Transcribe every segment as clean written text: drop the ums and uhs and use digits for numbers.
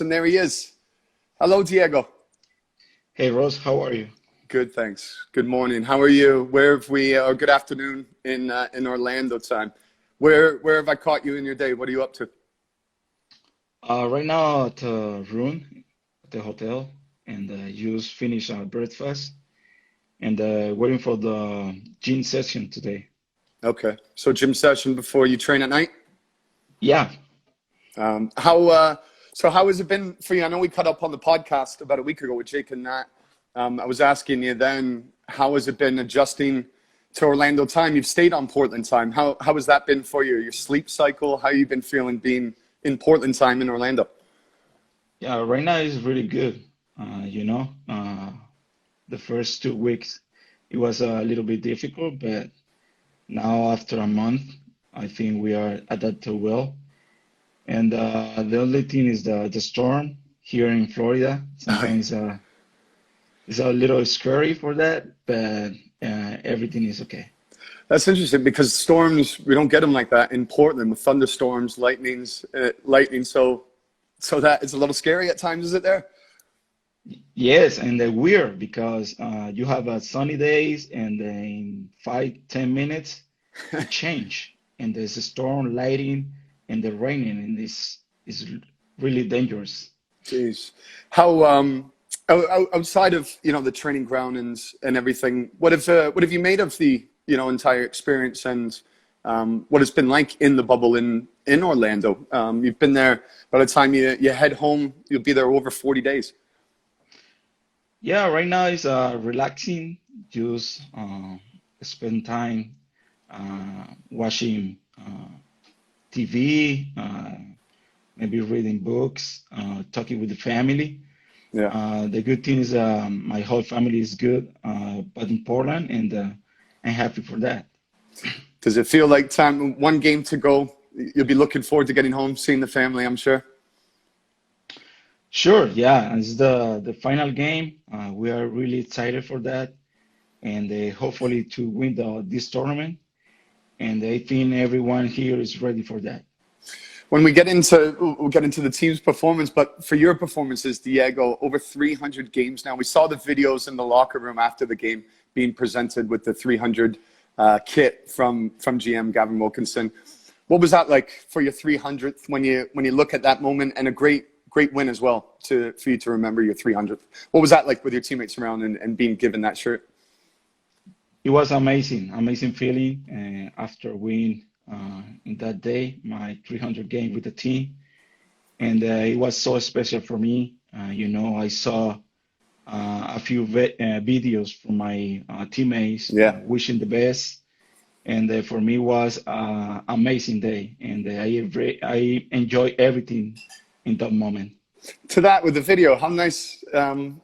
And there he is. Hello, Diego. Hey Ross, how are you? Good, thanks. Good morning. How are you? Where have we? Or good afternoon in Orlando time. Where have I caught you in your day? What are you up to? Right now at room at the hotel, and just finished breakfast and waiting for the gym session today. Okay. So gym session before you train at night. Yeah, How so? How has it been for you? I know we cut up on the podcast about a week ago with Jake and Nat. I was asking you then, how has it been adjusting to Orlando time? You've stayed on Portland time. How has that been for you? Your sleep cycle? How you been feeling being in Portland time in Orlando? yeah. Right now is really good. The first 2 weeks it was a little bit difficult, but now after a month, I think we are adapted well. And the only thing is the storm here in Florida. Sometimes it's a little scary for that, but everything is okay. That's interesting because storms, we don't get them like that in Portland with thunderstorms, lightning. So that is a little scary at times, is it there? Yes, and they're weird because you have sunny days, and then in 5, 10 minutes it change, and there's a storm, lighting, and the raining, and this is really dangerous. Jeez. How outside of the training ground and everything, what have you made of the entire experience and what it's been like in the bubble in Orlando? You've been there. By the time you head home, you'll be there over 40 days. Yeah, right now it's relaxing, just spend time watching TV, maybe reading books, talking with the family. Yeah. The good thing is my whole family is good, but in Portland, and I'm happy for that. Does it feel like time? One game to go. You'll be looking forward to getting home, seeing the family, I'm sure. Sure, yeah, it's the final game. We are really excited for that, and hopefully to win this tournament. And I think everyone here is ready for that. When we'll get into the team's performance, but for your performances, Diego, over 300 games now. We saw the videos in the locker room after the game being presented with the 300 kit from GM Gavin Wilkinson. What was that like for your 300th when you look at that moment and a great win as well for you to remember your 300th? What was that like with your teammates around and being given that shirt? It was amazing, amazing feeling after winning in that day, my 300 game with the team. And it was so special for me. I saw a few videos from my teammates Yeah. wishing the best. And for me was amazing day. And I enjoy everything in that moment. To that with the video, how nice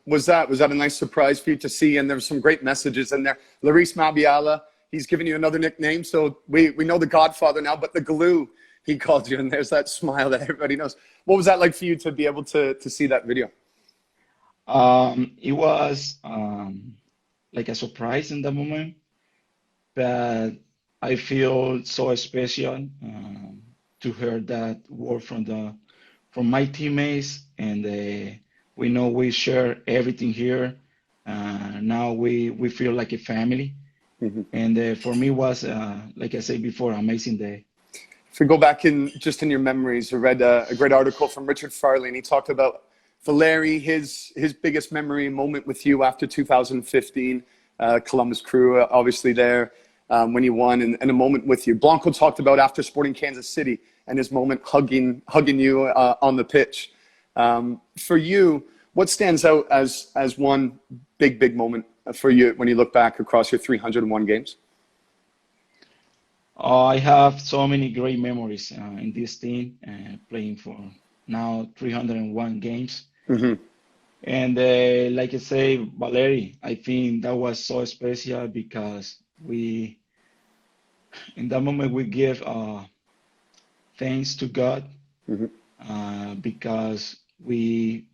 was that? Was that a nice surprise for you to see? And there were some great messages in there. Larice Mabiala, he's given you another nickname, so we know the Godfather now, but the glue he called you, and there's that smile that everybody knows. What was that like for you to be able to see that video? It was like a surprise in the moment, but I feel so special to hear that word from my teammates, and we know we share everything here. Now we feel like a family, Mhm. and for me was like I said before, amazing day. If we go back in your memories, I read a great article from Richard Farley, and he talked about Valeri, his biggest memory and moment with you after 2015, Columbus Crew, obviously there when you won, and a moment with you. Blanco talked about after Sporting Kansas City and his moment hugging you on the pitch. For you, what stands out as one big moment for you when you look back across your 301 games? I have so many great memories in this team, playing for now 301 games. Hmm. And like I say, Valeri, I think that was so special because in that moment, we give thanks to God Hmm. because we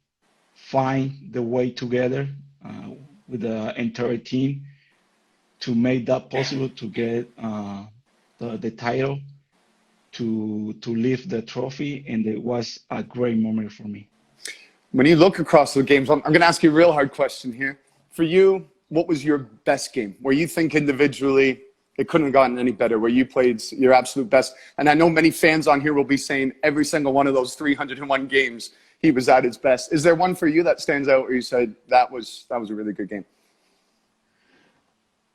find the way together uh, with the entire team to make that possible to get the title to lift the trophy, and it was a great moment for me. When you look across the games, I'm going to ask you a real hard question here. For you, what was your best game? Where you think individually it couldn't have gotten any better, where you played your absolute best? And I know many fans on here will be saying every single one of those 301 games, he was at his best. Is there one for you that stands out where you said that was a really good game?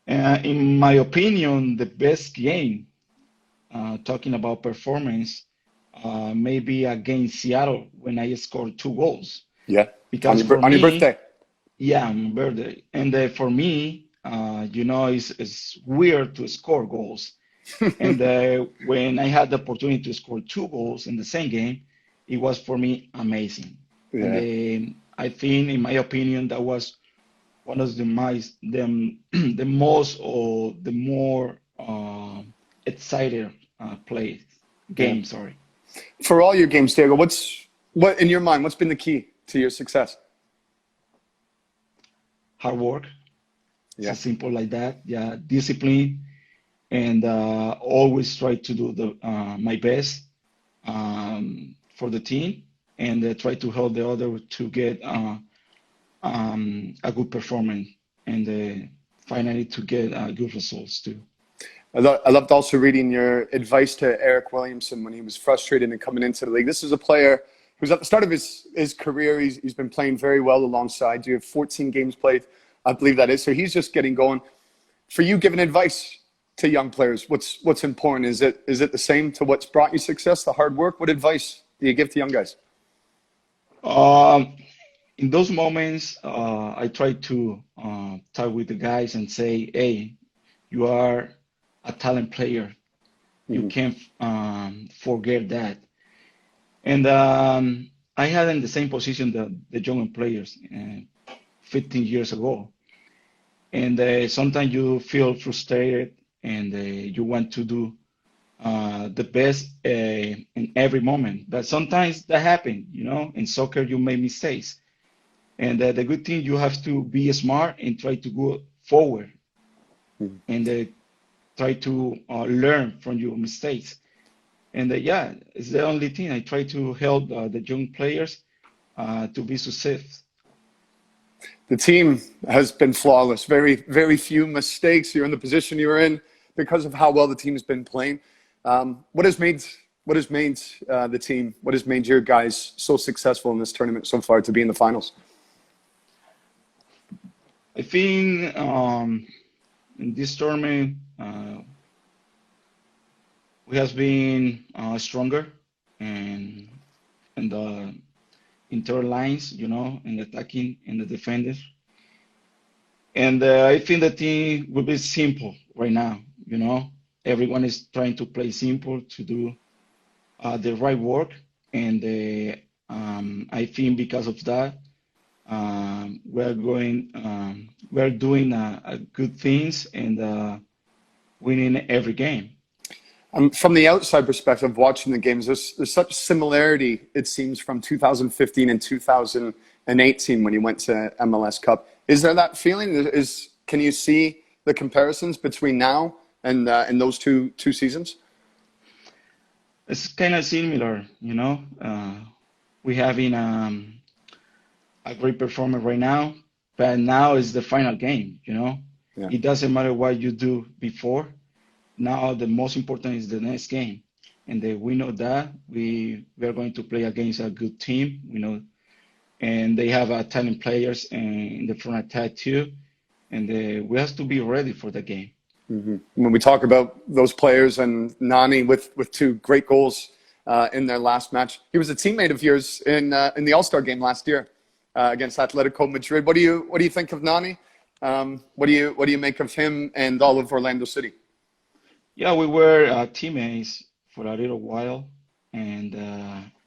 In my opinion, the best game, talking about performance, maybe against Seattle when I scored 2 goals. Yeah, Because for on your me, birthday. yeah, on my birthday, and for me, it's weird to score goals. And when I had the opportunity to score 2 goals in the same game, it was for me amazing. And Yeah. I think, in my opinion, that was one of the most or the more excited play Yeah. game. Sorry, For all your games, Diego, what in your mind? What's been the key to your success? hard work. It's Yeah. as simple like that. Yeah, discipline, and always try to do my best for the team, and try to help the other to get a good performance, and finally to get good results too. I loved also reading your advice to Eric Williamson when he was frustrated and coming into the league. This is a player who's at the start of his career. He's been playing very well alongside you. Have 14 games played, I believe that is. So he's just getting going. For you, giving advice to young players, what's important? Is it the same to what's brought you success, the hard work? What advice do you give to young guys? Um, in those moments, I try to talk with the guys and say, "Hey, you are a talent player. You Mm-hmm. can't forget that." And I had in the same position the young players 15 years ago. And sometimes you feel frustrated, and you want to do the best in every moment. But sometimes that happens, In soccer, you make mistakes. And the good thing, you have to be smart and try to go forward, and try to learn from your mistakes. And yeah, it's the only thing. I try to help the young players to be successful. The team has been flawless. Very, very few mistakes. You're in the position you're in because of how well the team's been playing. What has made the team? What has made your guys so successful in this tournament so far to be in the finals? I think in this tournament, we have been stronger and in the inter lines, in the attacking and the defenders. And I think the team will be simple right now. Everyone is trying to play simple to do the right work, and I think because of that, we're doing good things and winning every game. From the outside perspective, watching the games, there's such similarity, it seems, from 2015 and 2018 when you went to MLS Cup. Is there that feeling? Can you see the comparisons between now and those two seasons? It's kind of similar, we having a great performer right now, but now is the final game. Yeah. It doesn't matter what you do before. Now the most important is the next game, and we know that we are going to play against a good team, and they have talent players in the front attack too, and we have to be ready for the game. Mm-hmm. When we talk about those players and Nani with 2 great goals in their last match, he was a teammate of yours in the All-Star game last year against Atletico Madrid. What do you think of Nani? What do you make of him and all of Orlando City? Yeah, we were teammates for a little while, and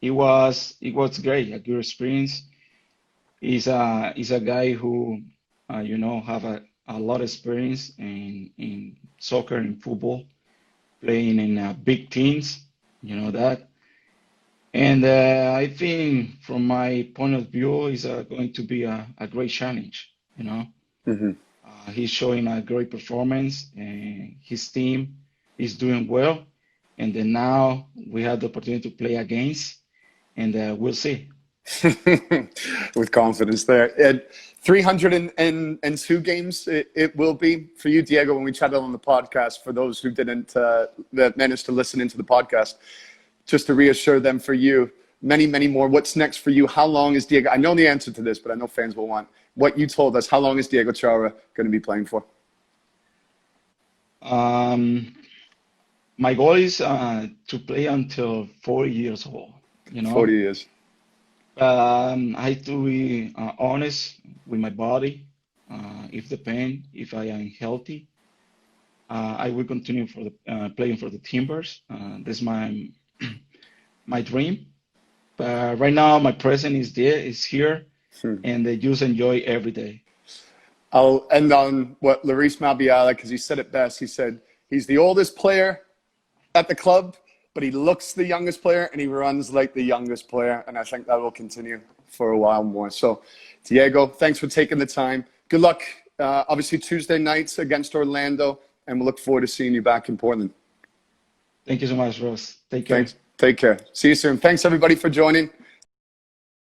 it was great, a good experience. He's a guy who have a lot of experience in soccer and football, playing in big teams, that. And I think from my point of view, it's going to be a great challenge. Mm-hmm. He's showing a great performance, and his team is doing well. And then now we have the opportunity to play against, and we'll see. With confidence there. 302 games it will be for you, Diego, when we chatted on the podcast, for those who didn't that managed to listen into the podcast, just to reassure them, for you, many, many more. What's next for you? How long is Diego? I know the answer to this, but I know fans will want what you told us. How long is Diego Chara going to be playing for? My goal is to play until 40 years old, you 40 know. years. I have to be honest with my body. If the pain, if I am healthy, I will continue for the playing for the Timbers. That's my dream. But right now, my present is here, and I just enjoy every day. I'll end on what Luis Mabiala, because he said it best. He said he's the oldest player at the club, but he looks the youngest player and he runs like the youngest player. And I think that will continue for a while more. So, Diego, thanks for taking the time. Good luck, obviously, Tuesday nights against Orlando, and we'll look forward to seeing you back in Portland. Thank you so much, Ross. Take care. Thanks. Take care. See you soon. Thanks, everybody, for joining.